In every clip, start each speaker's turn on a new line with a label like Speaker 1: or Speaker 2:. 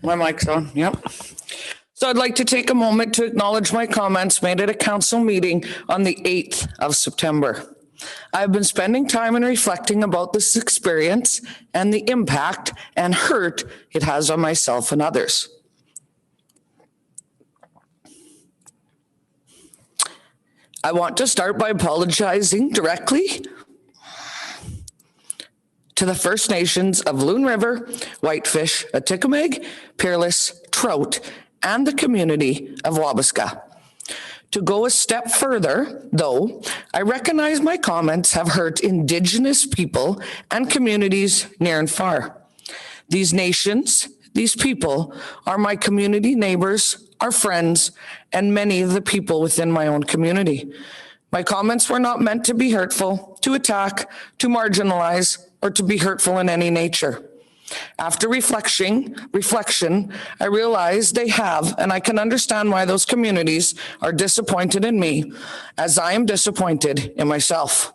Speaker 1: My mic's on, yep. So I'd like to take a moment to acknowledge my comments made at a council meeting on the 8th of September. I've been spending time and reflecting about this experience and the impact and hurt it has on myself and others. I want to start by apologizing directly to the First Nations of Loon River, Whitefish, Atikamekw, Peerless, Trout, and the community of Wabasca. To go a step further, though, I recognize my comments have hurt Indigenous people and communities near and far. These nations, these people are my community neighbors, our friends, and many of the people within my own community. My comments were not meant to be hurtful, to attack, to marginalize, or to be hurtful in any nature. After reflection, I realize they have, and I can understand why those communities are disappointed in me, as I am disappointed in myself.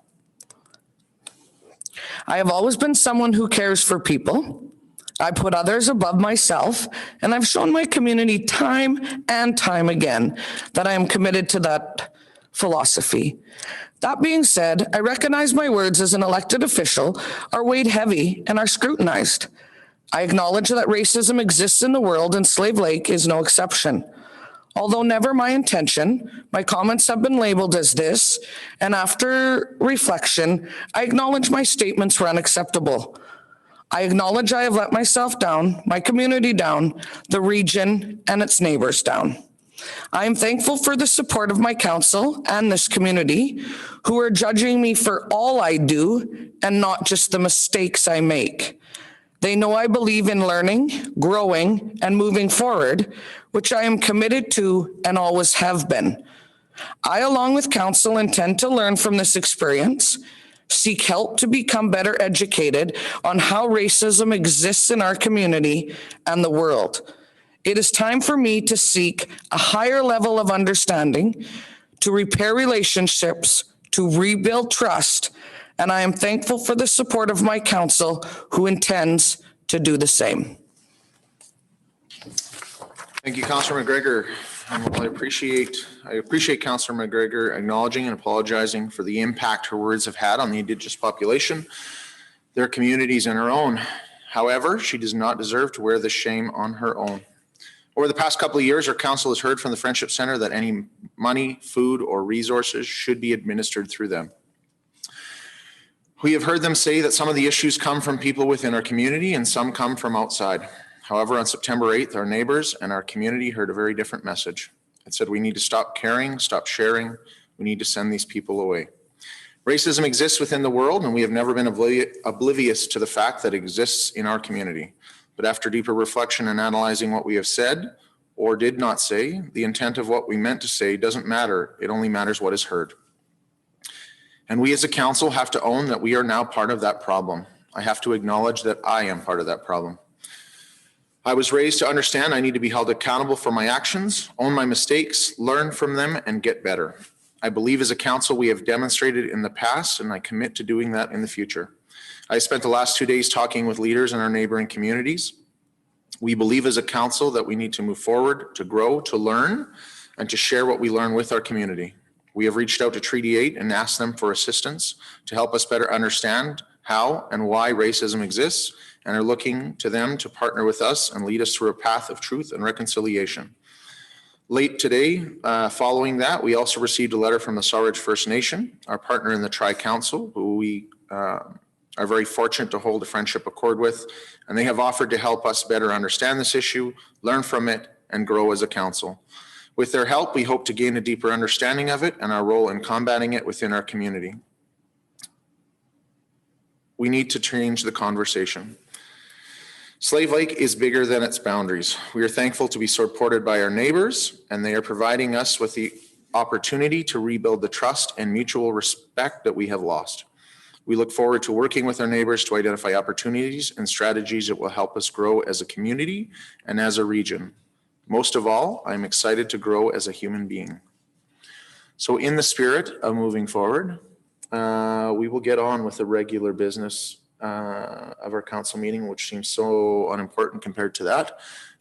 Speaker 1: I have always been someone who cares for people. I put others above myself, and I've shown my community time and time again that I am committed to that philosophy. That being said, I recognize my words as an elected official are weighed heavy and are scrutinized. I acknowledge that racism exists in the world and Slave Lake is no exception. Although never my intention, my comments have been labeled as this, and after reflection, I acknowledge my statements were unacceptable. I acknowledge I have let myself down, my community down, the region and its neighbors down. I am thankful for the support of my council and this community who are judging me for all I do and not just the mistakes I make. They know I believe in learning, growing, and moving forward, which I am committed to and always have been. I, along with council, intend to learn from this experience, seek help to become better educated on how racism exists in our community and the world. It is time for me to seek a higher level of understanding, to repair relationships, to rebuild trust, and I am thankful for the support of my council who intends to do the same.
Speaker 2: Thank you, Councillor McGregor. Well, I appreciate Councillor McGregor acknowledging and apologizing for the impact her words have had on the Indigenous population, their communities, and her own. However, she does not deserve to wear this shame on her own. Over the past couple of years, our council has heard from the Friendship Centre that any money, food, or resources should be administered through them. We have heard them say that some of the issues come from people within our community and some come from outside. However, on September 8th, our neighbors and our community heard a very different message. It said we need to stop caring, stop sharing. We need to send these people away. Racism exists within the world, and we have never been oblivious to the fact that it exists in our community. But after deeper reflection and analyzing what we have said or did not say, the intent of what we meant to say doesn't matter. It only matters what is heard. And we as a council have to own that we are now part of that problem. I have to acknowledge that I am part of that problem. I was raised to understand I need to be held accountable for my actions, own my mistakes, learn from them, and get better. I believe as a council we have demonstrated in the past, and I commit to doing that in the future. I spent the last 2 days talking with leaders in our neighboring communities. We believe as a council that we need to move forward, to grow, to learn, and to share what we learn with our community. We have reached out to Treaty 8 and asked them for assistance to help us better understand how and why racism exists, and are looking to them to partner with us and lead us through a path of truth and reconciliation. Late today, following that, we also received a letter from the Sawridge First Nation, our partner in the Tri-Council, who we are very fortunate to hold a friendship accord with, and they have offered to help us better understand this issue, learn from it, and grow as a council. With their help, we hope to gain a deeper understanding of it and our role in combating it within our community. We need to change the conversation. Slave Lake is bigger than its boundaries. We are thankful to be supported by our neighbors, and they are providing us with the opportunity to rebuild the trust and mutual respect that we have lost. We look forward to working with our neighbors to identify opportunities and strategies that will help us grow as a community and as a region. Most of all, I'm excited to grow as a human being. So in the spirit of moving forward, we will get on with the regular business of our council meeting, which seems so unimportant compared to that.